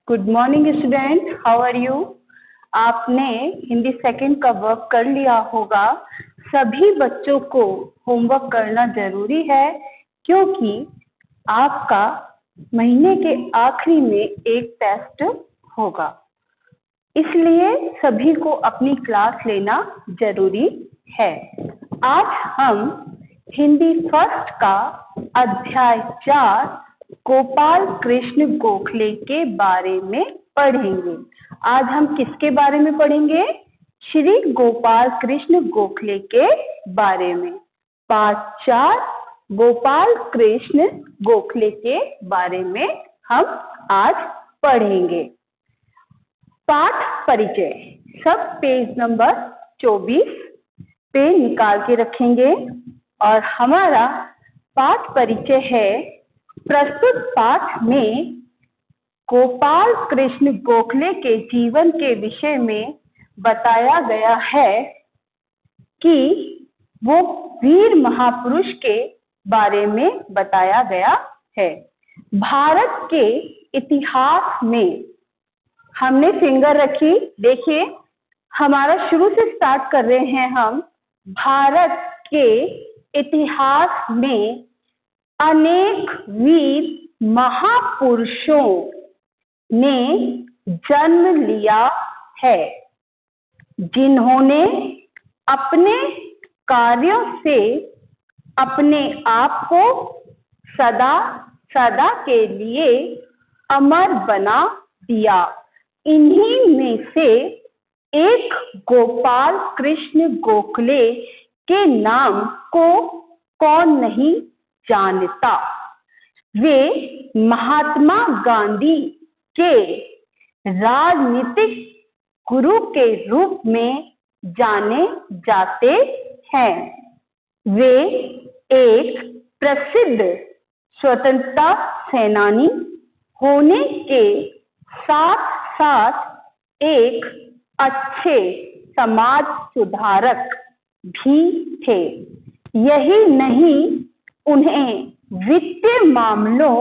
Good morning student, how are you. आपने Hindi second का work कर लिया होगा। सभी बच्चों को होमवर्क करना जरूरी है क्योंकि आपका महीने के आखिरी में एक टेस्ट होगा, इसलिए सभी को अपनी क्लास लेना जरूरी है। आज हम हिंदी फर्स्ट का अध्याय 4 गोपाल कृष्ण गोखले के बारे में पढ़ेंगे। आज हम किसके बारे में पढ़ेंगे? श्री गोपाल कृष्ण गोखले के बारे में। पाठ 4 गोपाल कृष्ण गोखले के बारे में हम आज पढ़ेंगे। पाठ परिचय सब पेज नंबर 24 पे निकाल के रखेंगे और हमारा पाठ परिचय है। प्रस्तुत पाठ में गोपाल कृष्ण गोखले के जीवन के विषय में बताया गया है कि वो वीर महापुरुष के बारे में बताया गया है। भारत के इतिहास में हमने फिंगर रखी, देखिए हमारा शुरू से स्टार्ट कर रहे हैं हम। भारत के इतिहास में अनेक वीर महापुरुषों ने जन्म लिया है, जिन्होंने अपने कार्यों से अपने आप को सदा सदा के लिए अमर बना दिया। इन्हीं में से एक गोपाल कृष्ण गोखले के नाम को कौन नहीं जानता। वे महात्मा गांधी के राजनीतिक गुरु के रूप में जाने जाते हैं। वे एक प्रसिद्ध स्वतंत्रता सेनानी होने के साथ साथ एक अच्छे समाज सुधारक भी थे। यही नहीं, उन्हें वित्तीय मामलों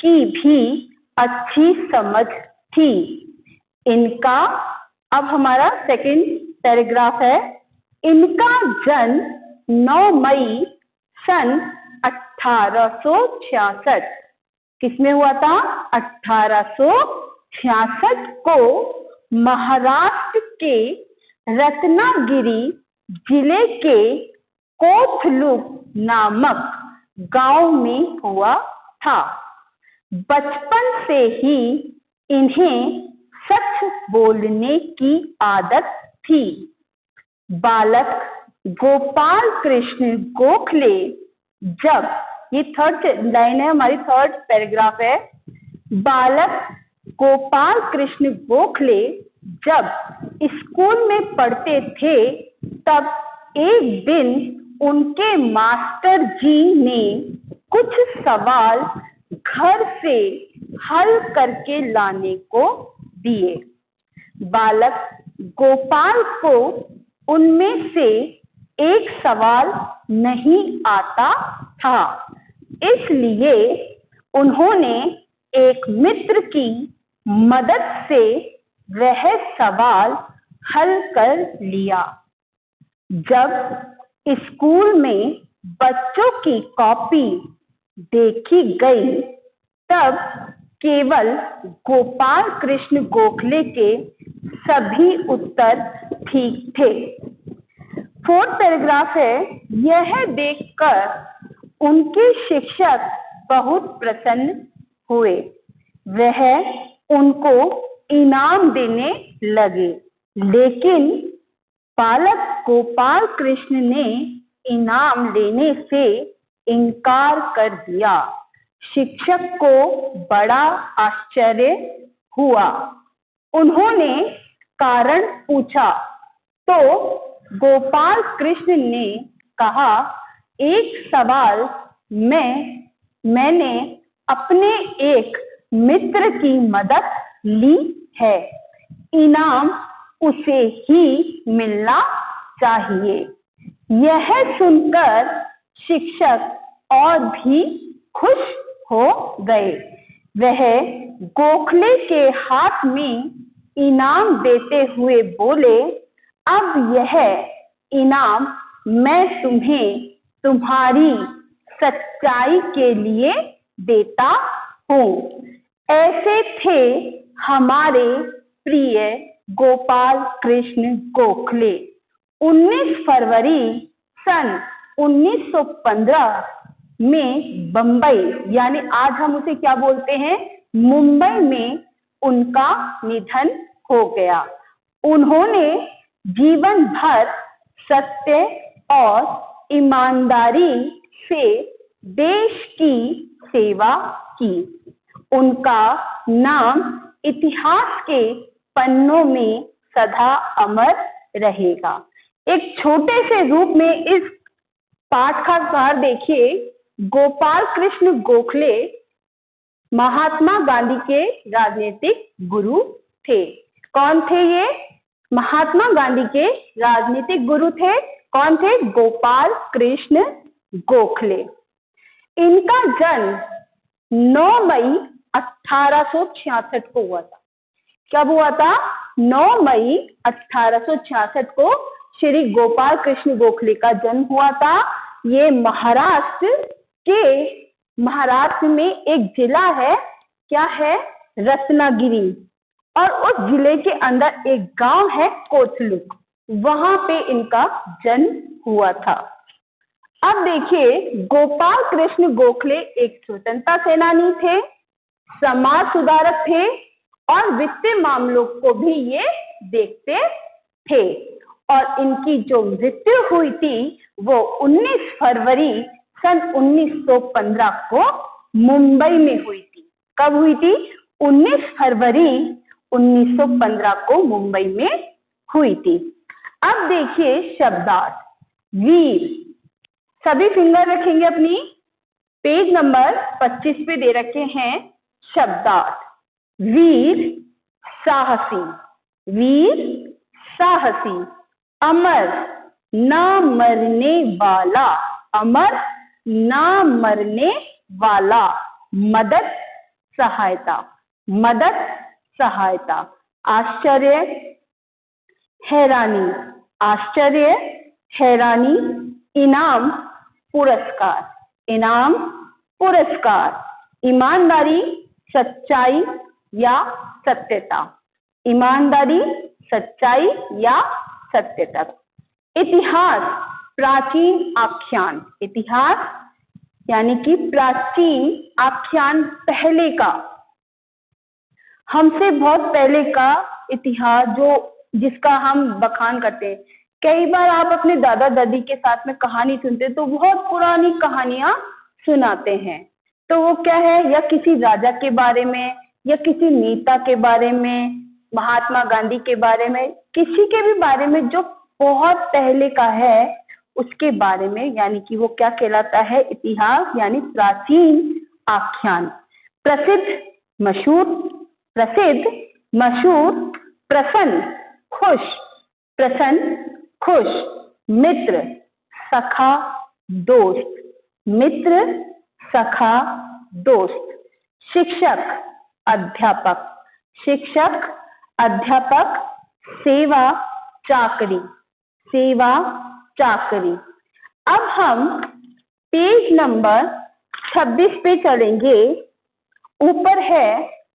की भी अच्छी समझ थी। इनका, अब हमारा सेकंड पैराग्राफ है। इनका जन्म 9 मई सन 1866 किसमें हुआ था? 1866 को महाराष्ट्र के रत्नागिरी जिले के कोथलूप नामक गांव में हुआ था। बचपन से ही इन्हें सच बोलने की आदत थी। बालक गोपाल कृष्ण गोखले जब, ये थर्ड लाइन है हमारी, थर्ड पैराग्राफ है। बालक गोपाल कृष्ण गोखले जब स्कूल में पढ़ते थे तब एक दिन उनके मास्टर जी ने कुछ सवाल घर से हल करके लाने को दिए। बालक गोपाल को उनमें से एक सवाल नहीं आता था, इसलिए उन्होंने एक मित्र की मदद से वह सवाल हल कर लिया। जब स्कूल में बच्चों की कॉपी देखी गई तब केवल गोपाल कृष्ण गोखले के सभी उत्तर ठीक थे। फोर्थ पैराग्राफ है। यह देखकर उनके शिक्षक बहुत प्रसन्न हुए। वह उनको इनाम देने लगे, लेकिन बालक गोपाल कृष्ण ने इनाम लेने से इनकार कर दिया। शिक्षक को बड़ा आश्चर्य हुआ। उन्होंने कारण पूछा तो गोपाल कृष्ण ने कहा, एक सवाल मैंने अपने एक मित्र की मदद ली है, इनाम उसे ही मिलना चाहिए। यह सुनकर शिक्षक और भी खुश हो गए। वह गोखले के हाथ में इनाम देते हुए बोले, अब यह इनाम मैं तुम्हें तुम्हारी सच्चाई के लिए देता हूँ। ऐसे थे हमारे प्रिय गोपाल कृष्ण गोखले। 19 फरवरी सन 1915 में बम्बई, यानी आज हम उसे क्या बोलते हैं, मुंबई में उनका निधन हो गया। उन्होंने जीवन भर सत्य और ईमानदारी से देश की सेवा की। उनका नाम इतिहास के पन्नों में सदा अमर रहेगा। एक छोटे से रूप में इस पाठ का सार देखिए। गोपाल कृष्ण गोखले महात्मा गांधी के राजनीतिक गुरु थे। कौन थे ये? महात्मा गांधी के राजनीतिक गुरु थे। कौन थे? गोपाल कृष्ण गोखले। इनका जन्म 9 मई 1866 को हुआ था। कब हुआ था? 9 मई 1866 को श्री गोपाल कृष्ण गोखले का जन्म हुआ था। ये महाराष्ट्र में एक जिला है, क्या है? रत्नागिरी। और उस जिले के अंदर एक गांव है कोथलुक, वहां पे इनका जन्म हुआ था। अब देखिए, गोपाल कृष्ण गोखले एक स्वतंत्रता सेनानी थे, समाज सुधारक थे और वित्तीय मामलों को भी ये देखते थे। और इनकी जो मृत्यु हुई थी वो 19 फरवरी सन 1915 को मुंबई में हुई थी। कब हुई थी? 19 फरवरी 1915 को मुंबई में हुई थी। अब देखिए शब्दार्थ। वीर, सभी फिंगर रखेंगे अपनी, पेज नंबर 25 पे दे रखे हैं शब्दार्थ। वीर साहसी, वीर साहसी। अमर ना मरने वाला, अमर ना मरने वाला। मदद सहायता, मदद सहायता। आश्चर्य हैरानी, आश्चर्य हैरानी। इनाम पुरस्कार, इनाम पुरस्कार। ईमानदारी सच्चाई या सत्यता, ईमानदारी सच्चाई या सत्यता। इतिहास प्राचीन आख्यान, इतिहास यानी कि प्राचीन आख्यान, पहले का, हमसे बहुत पहले का इतिहास जो जिसका हम बखान करते हैं। कई बार आप अपने दादा दादी के साथ में कहानी सुनते हैं तो बहुत पुरानी कहानियां सुनाते हैं। तो वो क्या है, या किसी राजा के बारे में या किसी नेता के बारे में, महात्मा गांधी के बारे में, किसी के भी बारे में जो बहुत पहले का है उसके बारे में, यानी कि वो क्या कहलाता है? इतिहास यानी प्राचीन आख्यान। प्रसिद्ध मशहूर, प्रसिद्ध मशहूर। प्रसन्न खुश, प्रसन्न खुश। मित्र सखा दोस्त, मित्र सखा दोस्त। शिक्षक अध्यापक, शिक्षक अध्यापक। सेवा चाकरी, सेवा चाकरी। अब हम पेज नंबर 26 पे चलेंगे। ऊपर है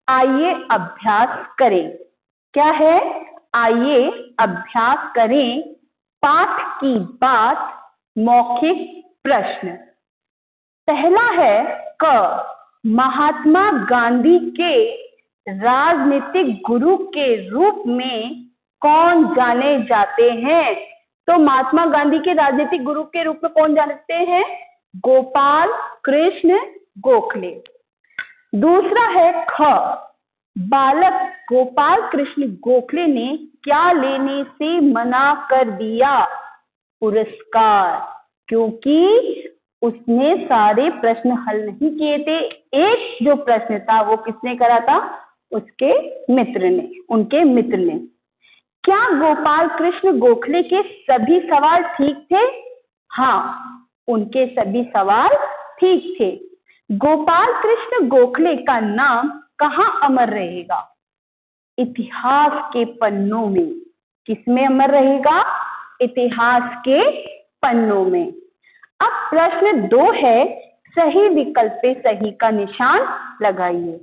आइए अभ्यास करें। क्या है? आइए अभ्यास करें। पाठ की बात, मौखिक प्रश्न। पहला है क, महात्मा गांधी के राजनीतिक गुरु के रूप में कौन जाने जाते हैं? तो महात्मा गांधी के राजनीतिक गुरु के रूप में कौन जानते हैं? गोपाल कृष्ण गोखले। दूसरा है ख, बालक गोपाल कृष्ण गोखले ने क्या लेने से मना कर दिया? पुरस्कार, क्योंकि उसने सारे प्रश्न हल नहीं किए थे। एक जो प्रश्न था वो किसने करा था? उसके मित्र ने, उनके मित्र ने। क्या गोपाल कृष्ण गोखले के सभी सवाल ठीक थे? हाँ, उनके सभी सवाल ठीक थे। गोपाल कृष्ण गोखले का नाम कहाँ अमर रहेगा? इतिहास के पन्नों में। किसमें अमर रहेगा? इतिहास के पन्नों में। अब प्रश्न 2 है, सही विकल्प पे सही का निशान लगाइए।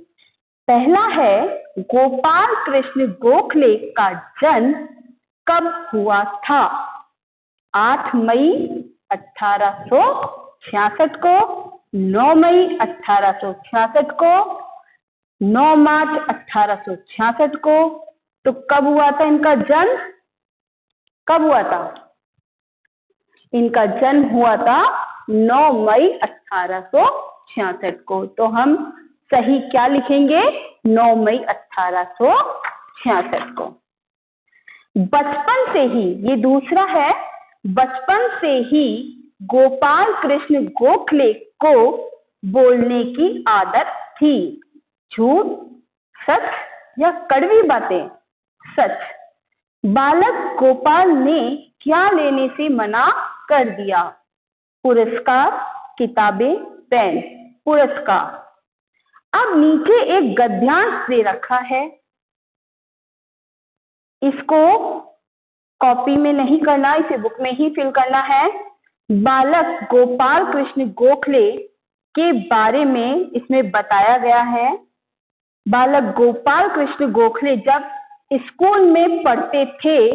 पहला है, गोपाल कृष्ण गोखले का जन्म कब हुआ था? 8 मई 1866 को, 9 मई 1866 को, 9 मार्च 1866 को। तो कब हुआ था इनका जन्म? कब हुआ था? इनका जन्म हुआ था 9 मई 1866 को। तो हम सही क्या लिखेंगे? 9 मई 1866 को। बचपन से ही, ये दूसरा है, बचपन से ही गोपाल कृष्ण गोखले को बोलने की आदत थी। झूठ, सच या कड़वी बातें? सच। बालक गोपाल ने क्या लेने से मना कर दिया? पुरस्कार, किताबें, पेन। पुरस्कार। अब नीचे एक गद्यांश दे रखा है, इसको कॉपी में नहीं करना, इसे बुक में ही फिल करना है। बालक गोपाल कृष्ण गोखले के बारे में इसमें बताया गया है। बालक गोपाल कृष्ण गोखले जब स्कूल में पढ़ते थे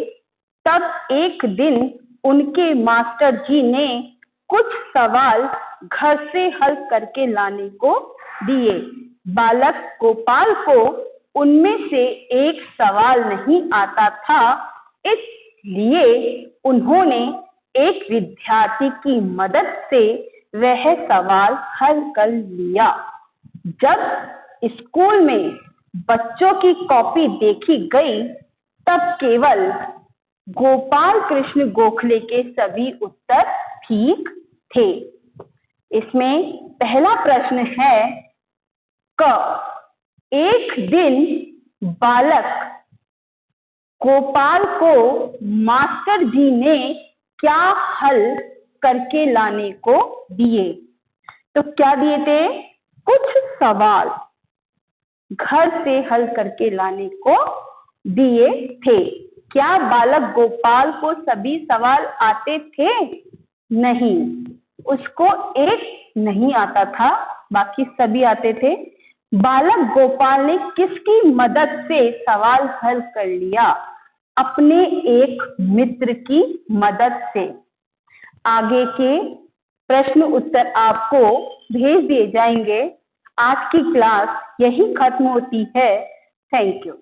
तब एक दिन उनके मास्टर जी ने कुछ सवाल घर से हल करके लाने को दिए। बालक गोपाल को उनमें से एक सवाल नहीं आता था, इसलिए उन्होंने एक विद्यार्थी की मदद से वह सवाल हल कर लिया। जब स्कूल में बच्चों की कॉपी देखी गई तब केवल गोपाल कृष्ण गोखले के सभी उत्तर ठीक थे। इसमें पहला प्रश्न है क, एक दिन बालक गोपाल को मास्टर जी ने क्या हल करके लाने को दिए? तो क्या दिए थे? कुछ सवाल घर से हल करके लाने को दिए थे। क्या बालक गोपाल को सभी सवाल आते थे? नहीं, उसको एक नहीं आता था, बाकी सभी आते थे। बालक गोपाल ने किसकी मदद से सवाल हल कर लिया? अपने एक मित्र की मदद से। आगे के प्रश्न उत्तर आपको भेज दिए जाएंगे। आज की क्लास यही खत्म होती है। Thank you.